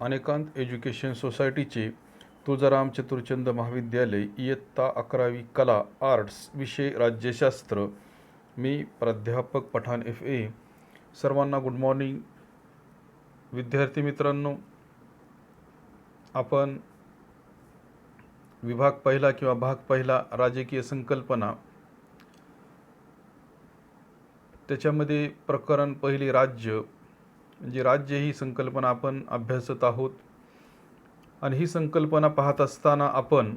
अनेकांत education सोसायटीचे तुळजाराम चतुरचंद महाविद्यालय इयत्ता 11वी कला आर्ट्स विषय राज्यशास्त्र. मी प्राध्यापक पठाण FA. सर्वांना गुड मॉर्निंग. विद्यार्थी मित्रांनो, आपण विभाग पहिला किंवा भाग पहिला राजकीय संकल्पना, त्याच्यामध्ये प्रकरण पहिले राज्य, म्हणजे राज्य ही संकल्पना आपण अभ्यासत आहोत. आणि ही संकल्पना पाहत असताना आपण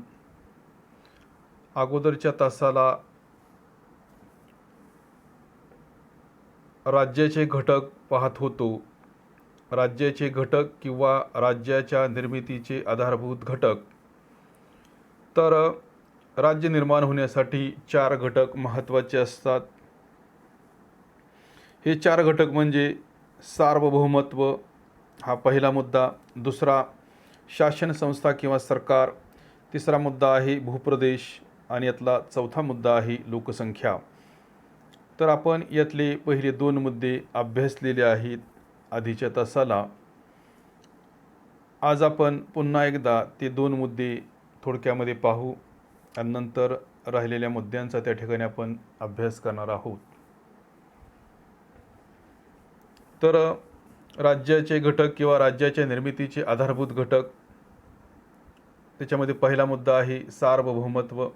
अगोदरच्या तासाला राज्याचे घटक पाहत होतो. राज्याचे घटक किंवा राज्याच्या निर्मितीचे आधारभूत घटक. तर राज्य निर्माण होण्यासाठी 4 घटक महत्त्वाचे असतात. हे 4 घटक म्हणजे सार्वभौमत्व हा पहिला मुद्दा, दुसरा शासन संस्था किंवा सरकार, तिसरा मुद्दा आहे भूप्रदेश आणि यातला चौथा मुद्दा आहे लोकसंख्या. तर आपण यातले पहिले 2 मुद्दे अभ्यासलेले आहेत आधीच्या तासाला. आज आपण पुन्हा एकदा ते 2 मुद्दे थोडक्यामध्ये पाहू आणि नंतर राहिलेल्या मुद्द्यांचा त्या ठिकाणी आपण अभ्यास करणार आहोत. तर राज्याचे घटक किंवा राज्याच्या निर्मितीचे आधारभूत घटक, त्याच्यामध्ये पहिला मुद्दा आहे सार्वभौमत्व.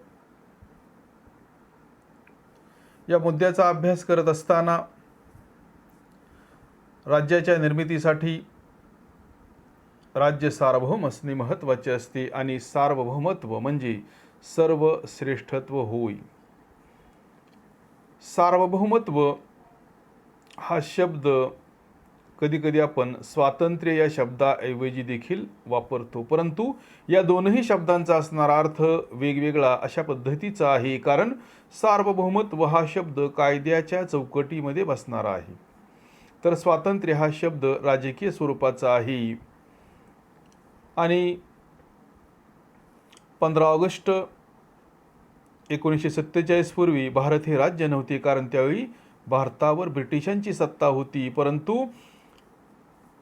या मुद्द्याचा अभ्यास करत असताना राज्याच्या निर्मितीसाठी राज्य सार्वभौम असणे महत्त्वाचे असते आणि सार्वभौमत्व म्हणजे सर्वश्रेष्ठत्व होय. सार्वभौमत्व हा शब्द कधीकधी आपण स्वातंत्र्य या शब्दाऐवजी देखील वापरतो, परंतु या दोनही शब्दांचा असणारा अर्थ वेगवेगळा अशा पद्धतीचा आहे. कारण सार्वभौमत्व हा शब्द कायद्याच्या चौकटीमध्ये बसणारा आहे, तर स्वातंत्र्य हा शब्द राजकीय स्वरूपाचा आहे. आणि 15 ऑगस्ट 1947 पूर्वी भारत हे राज्य नव्हते, कारण त्यावेळी भारतावर ब्रिटिशांची सत्ता होती. परंतु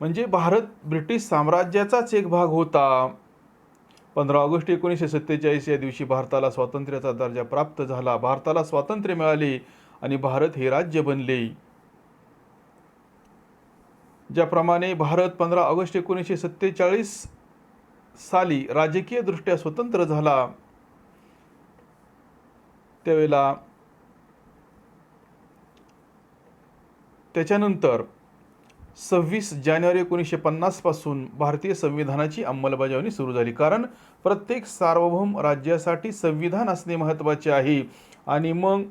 म्हणजे भारत ब्रिटिश साम्राज्याचाच एक भाग होता. 15 ऑगस्ट 1947 या दिवशी भारताला स्वातंत्र्याचा दर्जा प्राप्त झाला. भारताला स्वातंत्र्य मिळाले आणि भारत हे राज्य बनले. ज्याप्रमाणे भारत 15 ऑगस्ट 1947 साली राजकीय दृष्ट्या स्वतंत्र झाला, त्यावेळेला त्याच्यानंतर 26 जानेवारी 1950 पासून भारतीय संविधानाची अंमलबजावणी सुरू झाली. कारण प्रत्येक सार्वभौम राज्यासाठी संविधान असणे महत्त्वाचे आहे. आणि मग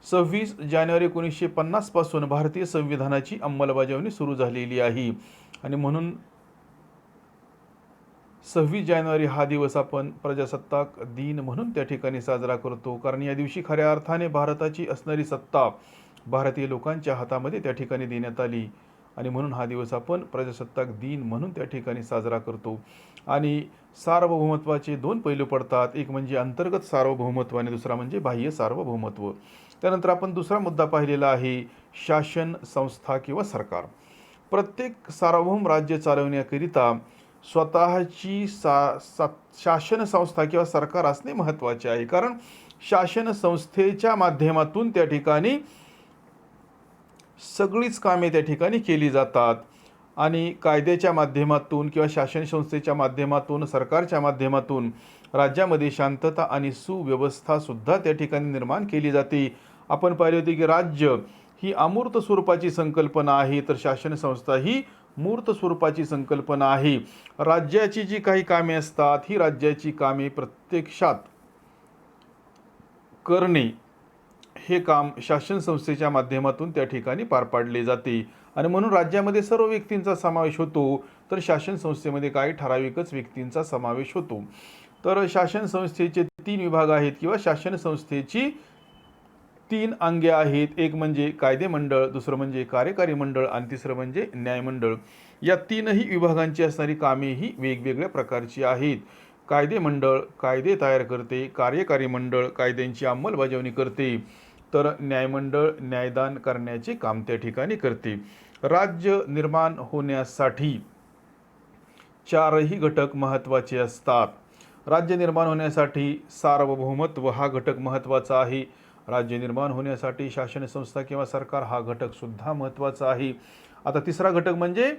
26 जानेवारी 1950 पासून भारतीय संविधानाची अंमलबजावणी सुरू झालेली आहे. आणि म्हणून 26 जानेवारी हा दिवस आपण प्रजासत्ताक दिन म्हणून त्या ठिकाणी साजरा करतो. कारण या दिवशी खऱ्या अर्थाने भारताची असणारी सत्ता भारतीय लोकांच्या हातामध्ये त्या ठिकाणी देण्यात आली. आणि म्हणून हा दिवस आपण प्रजासत्ताक दिन म्हणून त्या ठिकाणी साजरा करतो. आणि सार्वभौमत्वाचे 2 पैलू पडतात, एक म्हणजे अंतर्गत सार्वभौमत्व आणि दुसरा म्हणजे बाह्य सार्वभौमत्व. त्यानंतर आपण दुसरा मुद्दा पाहिलेला आहे शासन संस्था किंवा सरकार. प्रत्येक सार्वभौम राज्य चालवण्याकरिता स्वतःची शासन संस्था किंवा सरकार असणे महत्त्वाचे आहे. कारण शासन संस्थेच्या माध्यमातून त्या ठिकाणी सगळीच कामे त्या ठिकाणी केली जातात. आणि कायद्याच्या माध्यमातून किंवा शासन संस्थेच्या माध्यमातून, सरकारच्या माध्यमातून राज्यामध्ये शांतता आणि सुव्यवस्था सुद्धा त्या ठिकाणी निर्माण केली जाते. आपण पाहिले होते की राज्य ही अमूर्त स्वरूपाची संकल्पना आहे, तर शासन संस्था ही मूर्त स्वरूपाची संकल्पना आहे. राज्याची जी काही कामे असतात, ही राज्याची कामे प्रत्यक्षात करणे हे काम शासन संस्थेच्या माध्यमातून त्या ठिकाणी पार पाडले जाते. आणि म्हणून राज्यामध्ये सर्व व्यक्तींचा समावेश होतो, तर शासन संस्थेमध्ये काही ठराविकच व्यक्तींचा समावेश होतो. तर शासन संस्थेचे 3 विभाग आहेत किंवा शासन संस्थेची 3 अंगे आहेत. एक म्हणजे कायदे मंडळ, दुसरं म्हणजे कार्यकारी मंडळ आणि तिसरं म्हणजे न्यायमंडळ. या 3ही विभागांची असणारी कामे ही वेगवेगळ्या प्रकारची आहेत. कायदे मंडळ कायदे तयार करते, कार्यकारी मंडळ कायद्यांची अंमलबजावणी करते, तर न्यायमंडळ न्यायदान करण्याचे काम त्या ठिकाणी करते. राज्य निर्माण होण्यासाठी चारही घटक महत्त्वाचे असतात. राज्य निर्माण होण्यासाठी सार्वभौमत्व हा घटक महत्त्वाचा आहे. राज्य निर्माण होण्यासाठी शासन संस्था किंवा सरकार हा घटक सुद्धा महत्त्वाचा आहे. आता तिसरा घटक म्हणजे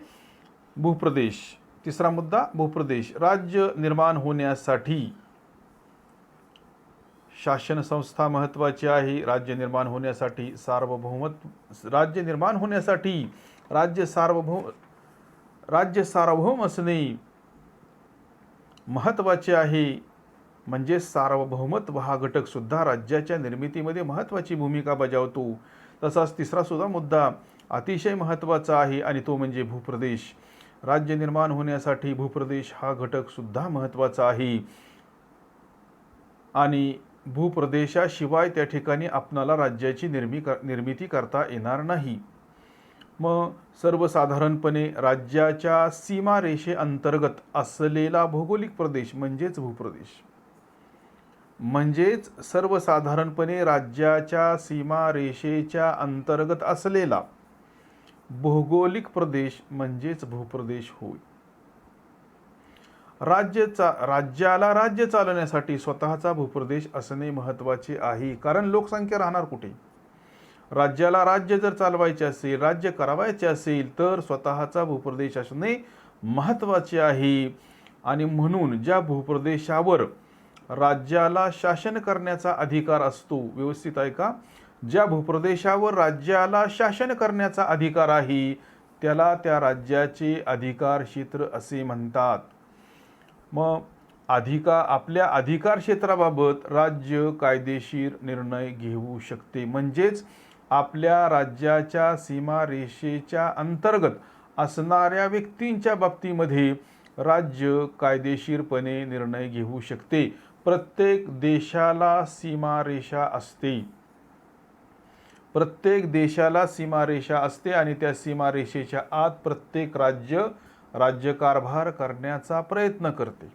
भूप्रदेश. तिसरा मुद्दा भूप्रदेश. राज्य निर्माण होण्यासाठी शासन संस्था महत्त्वाची आहे. राज्य निर्माण होण्यासाठी राज्य निर्माण होण्यासाठी राज्य सार्वभौम असणे महत्त्वाचे आहे. म्हणजे सार्वभौमत्व हा घटक सुद्धा राज्याच्या निर्मितीमध्ये महत्त्वाची भूमिका बजावतो. तसाच तिसरा सुद्धा मुद्दा अतिशय महत्त्वाचा आहे आणि तो म्हणजे भूप्रदेश. राज्य निर्माण होण्यासाठी भूप्रदेश हा घटक सुद्धा महत्त्वाचा आहे आणि भूप्रदेशाशिवाय त्या ठिकाणी आपणाला राज्याची निर्मिती करता येणार नाही. मग सर्वसाधारणपणे राज्याच्या सीमारेषेअंतर्गत असलेला भौगोलिक प्रदेश म्हणजेच भूप्रदेश. म्हणजेच सर्वसाधारणपणे राज्याच्या सीमारेषेच्या अंतर्गत असलेला भौगोलिक प्रदेश म्हणजेच भूप्रदेश होय. राज्याला राज्य चालवण्यासाठी स्वतःचा भूप्रदेश असणे महत्त्वाचे आहे. कारण लोकसंख्या राहणार कुठे? राज्याला राज्य जर चालवायचे असेल, राज्य करावायचे असेल तर स्वतःचा भूप्रदेश असणे महत्त्वाचे आहे. आणि म्हणून ज्या भूप्रदेशावर राज्याला शासन करण्याचा अधिकार असतो, व्यवस्थित आहे का, ज्या भूप्रदेशावर राज्याला शासन करण्याचा अधिकार आहे त्याला त्या राज्याचे अधिकार क्षेत्र असे म्हणतात. मग आपल्या अधिकार क्षेत्राबाबत राज्य कायदेशीर निर्णय घेऊ शकते. म्हणजेच आपल्या राज्याच्या सीमारेषेच्या अंतर्गत असणाऱ्या व्यक्तींच्या बाबतीमध्ये राज्य कायदेशीरपणे निर्णय घेऊ शकते. प्रत्येक देशाला सीमारेषा असते. प्रत्येक देशाला सीमारेषा असते आणि त्या सीमारेषेच्या आत प्रत्येक राज्यकारभार करण्याचा प्रयत्न करते.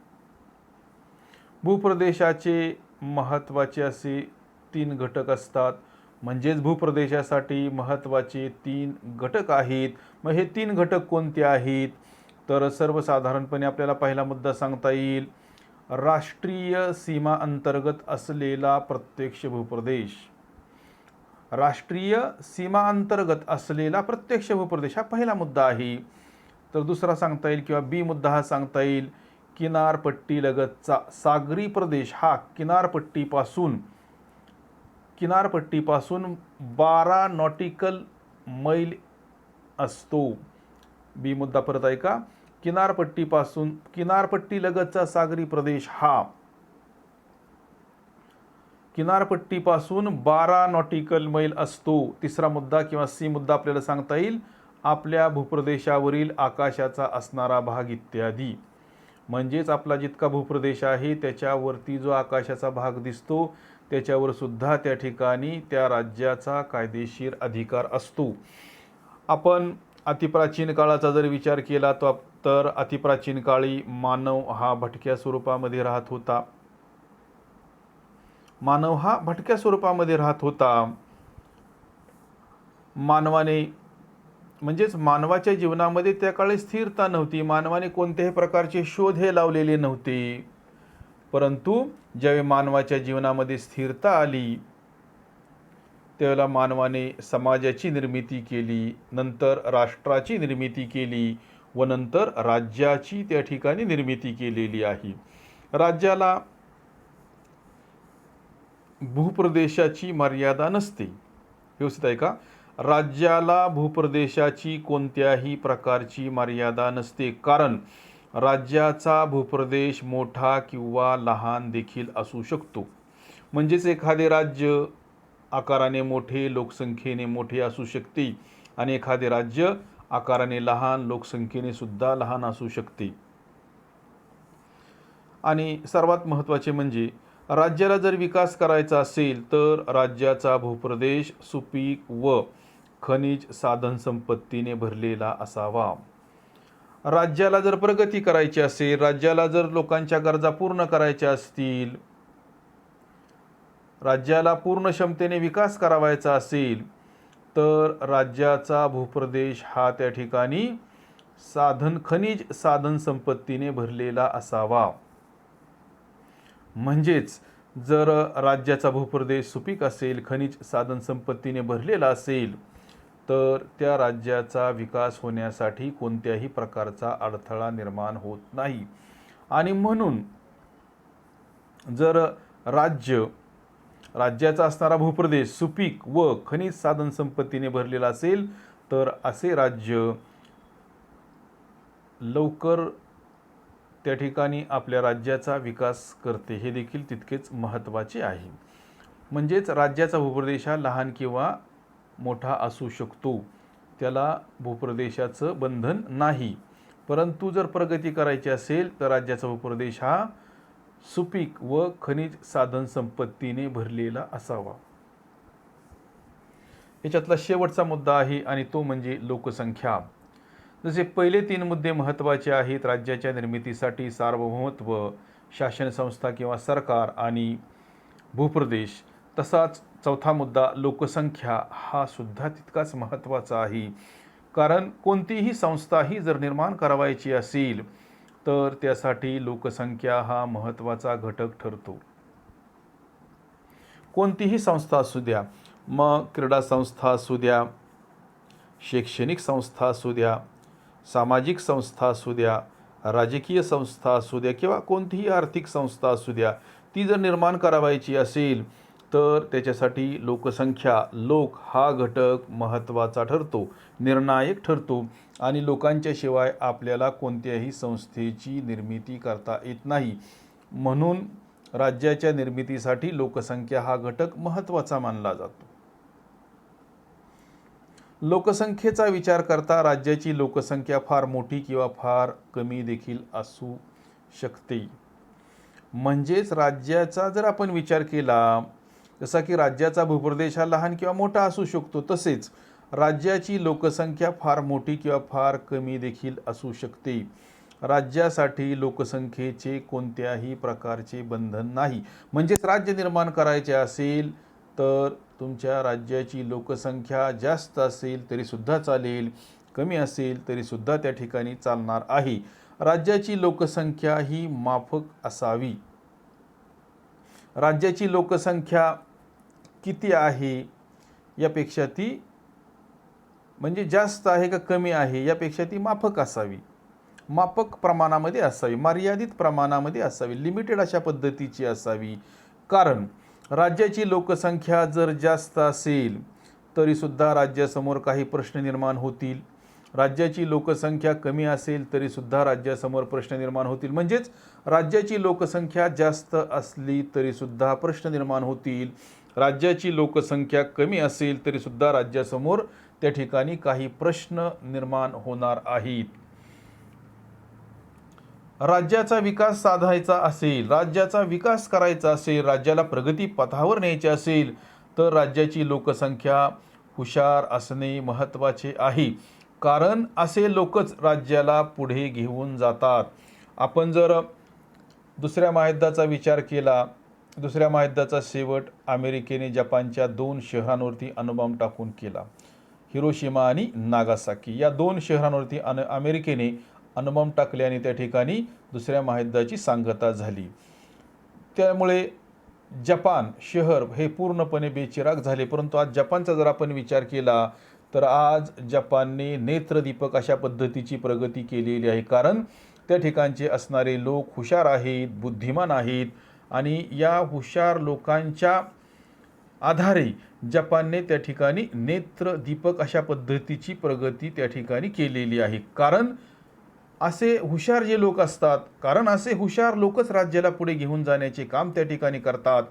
भूप्रदेशाचे महत्त्वाचे असे 3 घटक असतात. म्हणजेच भूप्रदेशासाठी महत्त्वाचे 3 घटक आहेत. मग हे 3 घटक कोणते आहेत? तर सर्वसाधारणपणे आपल्याला पहिला मुद्दा सांगता येईल राष्ट्रीय सीमा अंतर्गत असलेला प्रत्यक्ष भूप्रदेश. राष्ट्रीय सीमा अंतर्गत असलेला प्रत्यक्ष भूप्रदेश हा पहिला मुद्दा आहे. तर दुसरा सांगता येईल किंवा बी मुद्दा हा सांगता येईल किनारपट्टीलगतचा सागरी प्रदेश हा किनारपट्टीपासून 12 नॉटिकल मैल असतो. बी मुद्दा परत आहे का, किनारपट्टीलगतचा सागरी प्रदेश हा किनारपट्टीपासून 12 नॉटिकल मैल असतो. तिसरा मुद्दा किंवा सी मुद्दा आपल्याला सांगता येईल आपल्या भूप्रदेशावरील आकाशाचा असणारा भाग इत्यादी. म्हणजेच आपला जितका भूप्रदेश आहे त्याच्यावरती जो आकाशाचा भाग दिसतो त्याच्यावर सुद्धा त्या ठिकाणी त्या राज्याचा कायदेशीर अधिकार असतो. आपण अतिप्राचीन काळाचा जर विचार केला तर अतिप्राचीन काळी मानव हा भटक्या स्वरूपामध्ये राहत होता. मानवाच्या जीवनामध्ये त्या काळी स्थिरता नव्हती. मानवाने कोणत्याही प्रकारचे शोध हे लावलेले नव्हते. परंतु ज्यावेळी मानवाच्या जीवनामध्ये स्थिरता आली त्यावेळेला मानवाने समाजाची निर्मिती केली, नंतर राष्ट्राची निर्मिती केली व नंतर राज्याची त्या ठिकाणी निर्मिती केलेली आहे. राज्याला भूप्रदेशाची मर्यादा नसते. व्यवस्थित आहे का? राज्याला भूप्रदेशाची कोणत्याही प्रकारची मर्यादा नसते. कारण राज्याचा भूप्रदेश मोठा किंवा लहान देखील असू शकतो. म्हणजेच एखादे राज्य आकाराने मोठे, लोकसंख्येने मोठे असू शकते आणि एखादे राज्य आकाराने लहान, लोकसंख्येने सुद्धा लहान असू शकते. आणि सर्वात महत्त्वाचे म्हणजे राज्याला जर विकास करायचा असेल तर राज्याचा भूप्रदेश सुपीक व खनिज साधन संपत्तीने भरलेला असावा. राज्याला जर प्रगती करायची असेल, राज्याला जर लोकांच्या गरजा पूर्ण करायच्या असतील, राज्याला पूर्ण क्षमतेने विकास करावायचा असेल तर राज्याचा भूप्रदेश हा त्या ठिकाणी खनिज साधन संपत्तीने भरलेला असावा. म्हणजेच जर राज्याचा भूप्रदेश सुपीक असेल, खनिज साधन संपत्तीने भरलेला असेल, तर त्या राज्याचा विकास होण्यासाठी कोणत्याही प्रकारचा अडथळा निर्माण होत नाही. आणि म्हणून जर राज्याचा असणारा भूप्रदेश सुपीक व खनिज साधन संपत्तीने भरलेला असेल, तर असे राज्य लवकर त्या ठिकाणी आपल्या राज्याचा विकास करते. हे देखील तितकेच महत्त्वाचे आहे. म्हणजेच राज्याचा भूप्रदेश हा लहान किंवा मोठा असू शकतो, त्याला भूप्रदेशाचं बंधन नाही. परंतु जर प्रगती करायची असेल तर राज्याचा भूप्रदेश हा सुपीक व खनिज साधन संपत्तीने भरलेला असावा. याच्यातला शेवटचा मुद्दा आहे आणि तो म्हणजे लोकसंख्या. जसे पहिले 3 मुद्दे महत्त्वाचे आहेत, राज्याच्या निर्मितीसाठी सार्वभौमत्व, शासन संस्था किंवा सरकार आणि भूप्रदेश, तसाच चौथा मुद्दा लोकसंख्या हा सुद्धा तितकाच महत्त्वाचा आहे. कारण कोणतीही संस्था ही जर निर्माण करावायची असेल तर त्यासाठी लोकसंख्या हा महत्त्वाचा घटक ठरतो. कोणतीही संस्था असू द्या, मग क्रीडा संस्था असू द्या, शैक्षणिक संस्था असू द्या, सामाजिक संस्था असू द्या, राजकीय संस्था असू द्या किंवा कोणतीही आर्थिक संस्था असू द्या, ती जर निर्माण करावायची असेल तर त्याच्यासाठी लोकसंख्या, लोक हा घटक महत्त्वाचा ठरतो, निर्णायक ठरतो. आणि लोकांच्या शिवाय आपल्याला कोणत्याही संस्थेची निर्मिती करता येत नाही. म्हणून राज्याच्या निर्मितीसाठी लोकसंख्या हा घटक महत्त्वाचा मानला जातो. लोकसंख्येचा विचार करता राज्याची लोकसंख्या फार मोठी किंवा फार कमी देखील असू शकते. म्हणजेच राज्याचा जर आपण विचार केला, जसा की राज्याचा भूप्रदेश हा लहान किंवा मोठा असू शकतो, तसेच राज्याची लोकसंख्या फार मोठी किंवा फार कमी देखील असू शकते. राज्यासाठी लोकसंख्येचे कोणत्याही प्रकारचे बंधन नाही. म्हणजेच राज्य निर्माण करायचे असेल तर तुमच्या राज्याची लोकसंख्या जास्त असेल तरीसुद्धा चालेल, कमी असेल तरीसुद्धा त्या ठिकाणी चालणार आहे. राज्याची लोकसंख्या ही माफक असावी. राज्याची लोकसंख्या किती आहे यापेक्षा ती म्हणजे जास्त आहे का कमी आहे यापेक्षा ती माफक असावी, माफक प्रमाणामध्ये असावी, मर्यादित प्रमाणामध्ये असावी, लिमिटेड अशा पद्धतीची असावी. कारण राज्याची लोकसंख्या जर जास्त असेल तरीसुद्धा राज्यासमोर काही प्रश्न निर्माण होतील. राज्याची लोकसंख्या कमी असेल तरीसुद्धा राज्यासमोर प्रश्न निर्माण होतील. म्हणजेच राज्याची लोकसंख्या जास्त असली तरीसुद्धा प्रश्न निर्माण होतील. राज्याची लोकसंख्या कमी असेल तरीसुद्धा राज्यासमोर त्या ठिकाणी काही प्रश्न निर्माण होणार आहेत. राज्याचा विकास साधायचा असेल, राज्याचा विकास करायचा असेल, राज्याला प्रगती पथावर न्यायचे असेल तर राज्याची लोकसंख्या हुशार असणे महत्त्वाचे आहे. कारण असे लोकच राज्याला पुढे घेऊन जातात. आपण जर दुसऱ्या महायुद्धाचा विचार केला, दुसऱ्या महायुद्धाचा शेवट अमेरिकेने जपानच्या 2 शहरांवरती अणुबॉम्ब टाकून केला, हिरोशिमा आणि नागासाकी. या 2 शहरांवरती अमेरिकेने अणुबॉम्ब टाकले आणि त्या ठिकाणी दुसऱ्या महायुद्धाची सांगता झाली. त्यामुळे जपान शहर हे पूर्णपणे बेचिराग झाले. परंतु आज जपानचा जर आपण विचार केला तर आज जपानने नेत्रदीपक अशा पद्धतीची प्रगती केलेली आहे. कारण त्या ठिकाणचे असणारे लोक हुशार आहेत, बुद्धिमान आहेत आणि या हुशार लोकांच्या आधारे जपानने त्या ठिकाणी नेत्रदीपक अशा पद्धतीची प्रगती त्या ठिकाणी केलेली आहे. कारण असे हुशार जे लोक असतात, कारण असे हुशार लोकच राज्याला पुढे घेऊन जाण्याचे काम त्या ठिकाणी करतात.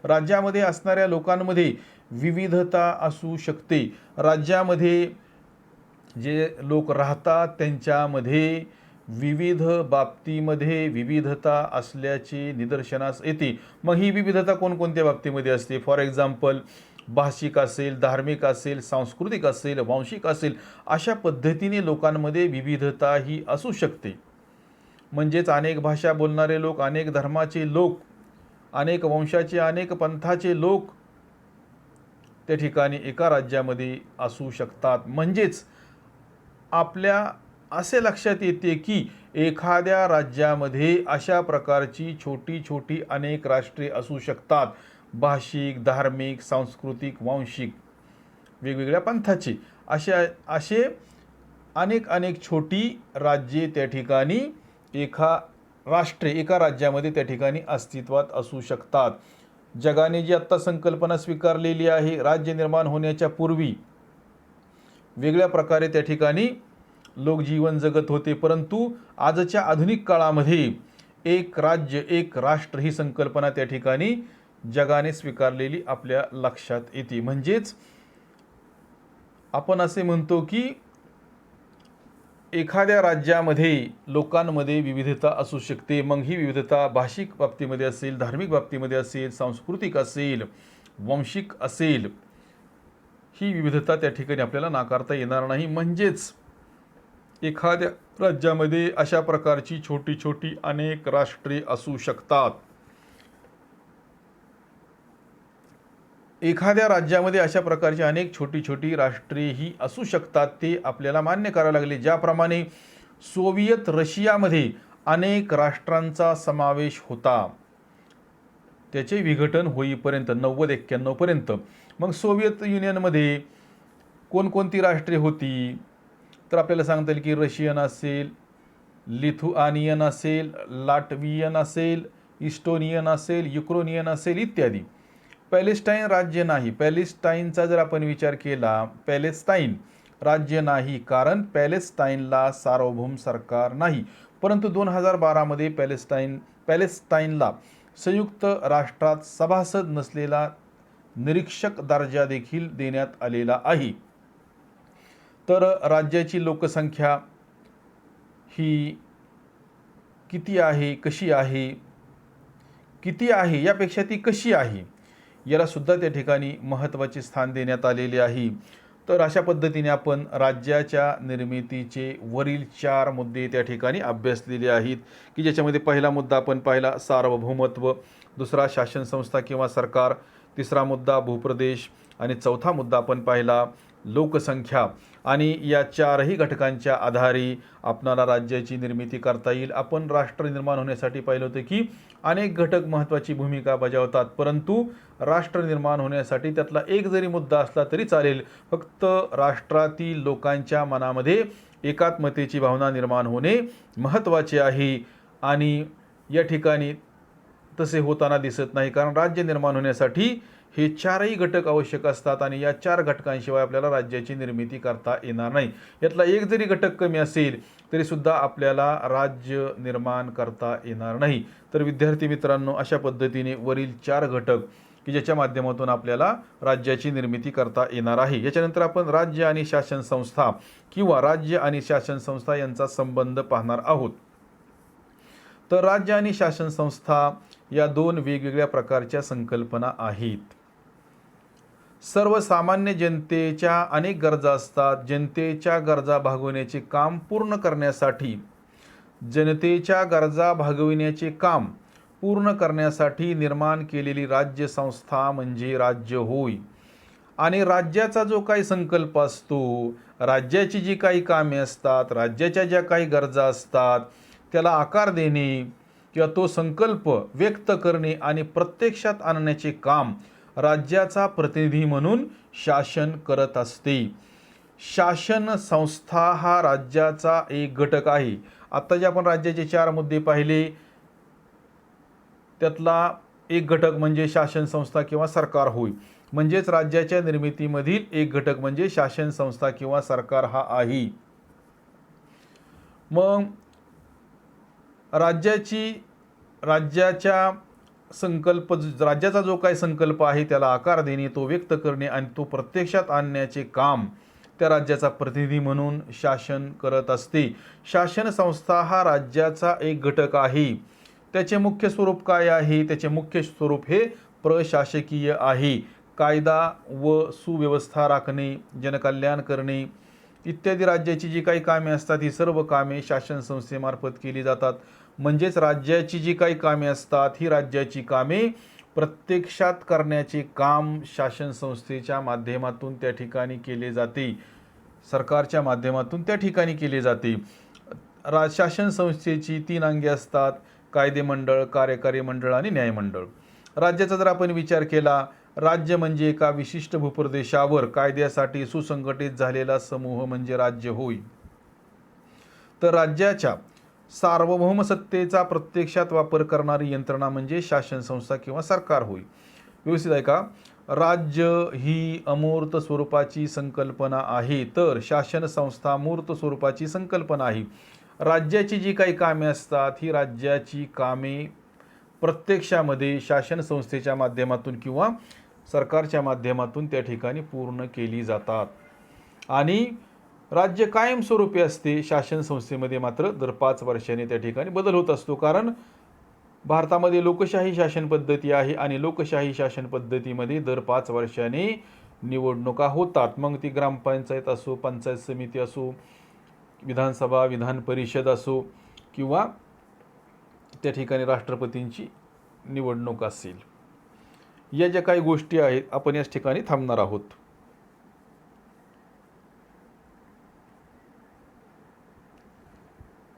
राज्यामध्ये असणाऱ्या लोकांमध्ये विविधता असू शकते. राज्यामध्ये जे लोक राहतात त्यांच्यामध्ये विविध बाबतीमध्ये विविधता असल्याचे निदर्शनास येते. मग ही विविधता कोणकोणत्या बाबतीमध्ये असते? फॉर एक्झाम्पल भाषिक असेल, धार्मिक असेल, सांस्कृतिक असेल, वांशिक असेल, अशा पद्धतीने लोकांमध्ये विविधता ही असू शकते. म्हणजेच अनेक भाषा बोलणारे लोक, अनेक धर्माचे लोक, अनेक वंशाचे, अनेक पंथाचे लोक त्या ठिकाणी एका राज्यामध्ये असू शकतात. म्हणजेच आपल्या असे लक्षात येते की एखाद्या राज्यामध्ये अशा प्रकारची छोटी छोटी अनेक राष्ट्रे असू शकतात, भाषिक, धार्मिक, सांस्कृतिक, वांशिक, वेगवेगळ्या पंथाची असे अनेक अनेक छोटी राज्ये त्या ठिकाणी एका राज्यामध्ये त्या ठिकाणी अस्तित्वात असू शकतात. जगाने जी आत्ता संकल्पना स्वीकारलेली आहे, राज्य निर्माण होण्याच्या पूर्वी वेगळ्या प्रकारे त्या ठिकाणी लोक जीवन जगत होते, परंतु आजच्या आधुनिक काळामध्ये एक राज्य एक राष्ट्र ही संकल्पना त्या ठिकाणी जगाने स्वीकारलेली आपल्या लक्षात येते. म्हणजेच आपण असे म्हणतो की एखाद्या राज्यामध्ये लोकांमध्ये विविधता असू शकते. मग ही विविधता भाषिक बाबतीमध्ये असेल, धार्मिक बाबतीमध्ये असेल, सांस्कृतिक असेल, वांशिक असेल, ही विविधता त्या ठिकाणी आपल्याला नाकारता येणार नाही. म्हणजेच एखाद्या राज्यामध्ये अशा प्रकारची छोटी छोटी अनेक राष्ट्रे असू शकतात. एखाद्या राज्यामध्ये अशा प्रकारची अनेक छोटी छोटी राष्ट्रे ही असू शकतात, ते आपल्याला मान्य करावे लागले. ज्याप्रमाणे सोव्हिएत रशियामध्ये अनेक राष्ट्रांचा समावेश होता त्याचे विघटन होईपर्यंत 90-91 पर्यंत. मग सोव्हिएत युनियनमध्ये कोणकोणती राष्ट्रे होती तर आपल्याला सांगता येईल की रशियन असेल, लिथुआनियन असेल, लाटवियन असेल, इस्टोनियन असेल, युक्रेनियन असेल इत्यादी. पॅलेस्टाईन राज्य नाही. पॅलेस्टाईनचा जर आपण विचार केला, पॅलेस्टाईन राज्य नाही, कारण पॅलेस्टाईनला सार्वभौम सरकार नाही. परंतु 2012 मध्ये पॅलेस्टाईनला संयुक्त राष्ट्रात सभासद नसलेला निरीक्षक दर्जा देखील देण्यात आलेला आहे. तर राज्याची लोकसंख्या ही किती आहे, कशी आहे, किती आहे यापेक्षा ती कशी आहे याला सुद्धा त्या ठिकाणी महत्त्वाचे स्थान देण्यात आलेले आहे. तर अशा पद्धतीने आपण राज्याच्या निर्मितीचे वरील 4 मुद्दे त्या ठिकाणी अभ्यासलेले आहेत की ज्याच्यामध्ये पहिला मुद्दा आपण पाहिला सार्वभौमत्व, दुसरा शासन संस्था किंवा सरकार, तिसरा मुद्दा भूप्रदेश आणि चौथा मुद्दा आपण पाहिला लोकसंख्या. आणि या 4ही घटकांच्या आधारे आपणाला राज्याची निर्मिती करता येईल. आपण राष्ट्र निर्माण होण्यासाठी पाहिलं होतं की अनेक घटक महत्त्वाची भूमिका बजावतात, परंतु राष्ट्र निर्माण होण्यासाठी त्यातला एक जरी मुद्दा असला तरी चालेल, फक्त राष्ट्रातील लोकांच्या मनामध्ये एकात्मतेची भावना निर्माण होणे महत्त्वाचे आहे. आणि या ठिकाणी तसे होताना दिसत नाही, कारण राज्य निर्माण होण्यासाठी हे 4ही घटक आवश्यक असतात आणि या 4 घटकांशिवाय आपल्याला राज्याची निर्मिती करता येणार नाही. यातला एक जरी घटक कमी असेल तरी सुद्धा आपल्याला राज्य निर्माण करता येणार नाही. तर विद्यार्थी मित्रांनो, अशा पद्धतीने वरील 4 घटक की ज्याच्या माध्यमातून आपल्याला राज्याची निर्मिती करता येणार आहे. याच्यानंतर आपण राज्य आणि शासन संस्था किंवा राज्य आणि शासन संस्था यांचा संबंध पाहणार आहोत. तर राज्य आणि शासन संस्था या 2 वेगवेगळ्या प्रकारच्या संकल्पना आहेत. सर्वसामान्य जनतेच्या अनेक गरजा असतात. जनतेच्या गरजा भागवण्याचे काम पूर्ण करण्यासाठी, जनतेच्या गरजा भागविण्याचे काम पूर्ण करण्यासाठी निर्माण केलेली राज्य संस्था म्हणजे राज्य होय. आणि राज्याचा जो काही संकल्प असतो, राज्याची जी काही कामे असतात, राज्याच्या ज्या काही गरजा असतात त्याला आकार देणे किंवा तो संकल्प व्यक्त करणे आणि प्रत्यक्षात आणण्याचे काम राज्याचा प्रतिनिधी म्हणून शासन करत असते. शासन संस्था हा राज्याचा एक घटक आहे. आता जे आपण राज्याचे 4 मुद्दे पाहिले त्यातला एक घटक म्हणजे शासन संस्था किंवा सरकार होय. म्हणजेच राज्याच्या निर्मितीमधील एक घटक म्हणजे शासन संस्था किंवा सरकार हा आहे. मग राज्याचा जो काही संकल्प आहे त्याला आकार देणे, तो व्यक्त करणे आणि तो प्रत्यक्षात आणण्याचे काम त्या राज्याचा प्रतिनिधी म्हणून शासन करत असते. शासन संस्था हा राज्याचा एक घटक आहे. त्याचे मुख्य स्वरूप काय आहे? त्याचे मुख्य स्वरूप हे प्रशासकीय आहे. कायदा व सुव्यवस्था राखणे, जनकल्याण करणे इत्यादी राज्याची जी काही कामे असतात ही सर्व कामे शासन संस्थेमार्फत केली जातात. म्हणजेच राज्याची जी काही कामे असतात ही राज्याची कामे प्रत्यक्षात करण्याचे काम शासन संस्थेच्या माध्यमातून त्या ठिकाणी केले जाते, सरकारच्या माध्यमातून त्या ठिकाणी केले जाते. शासन संस्थेची 3 अंगे असतात: कायदे मंडळ, कार्यकारी मंडळ आणि न्यायमंडळ. राज्याचा जर आपण विचार केला, राज्य म्हणजे एका विशिष्ट भूप्रदेशावर कायद्यासाठी सुसंघटित झालेला समूह म्हणजे राज्य होय. तर राज्याच्या सार्वभौम सत्तेचा प्रत्यक्षात वापर करणारी यंत्रणा म्हणजे शासन संस्था किंवा सरकार होय. व्यवस्थित आहे का? राज्य ही अमूर्त स्वरूपाची संकल्पना आहे, तर शासन संस्था मूर्त स्वरूपाची संकल्पना आहे. राज्याची जी काही कामे असतात, ही राज्याची कामे प्रत्यक्षामध्ये शासन संस्थेच्या माध्यमातून किंवा सरकारच्या माध्यमातून त्या ठिकाणी पूर्ण केली जातात. आणि राज्य कायमस्वरूपी असते. शासन संस्थेमध्ये मात्र दर 5 वर्षांनी त्या ठिकाणी बदल होत असतो. कारण भारतामध्ये लोकशाही शासन पद्धती आहे आणि लोकशाही शासन पद्धतीमध्ये दर 5 वर्षांनी निवडणुका होतात. मग ती ग्रामपंचायत असो, पंचायत समिती असो, विधानसभा, विधान परिषद असो किंवा त्या ठिकाणी राष्ट्रपतींची निवडणूक असेल. या ज्या काही गोष्टी आहेत, आपण याच ठिकाणी थांबणार आहोत.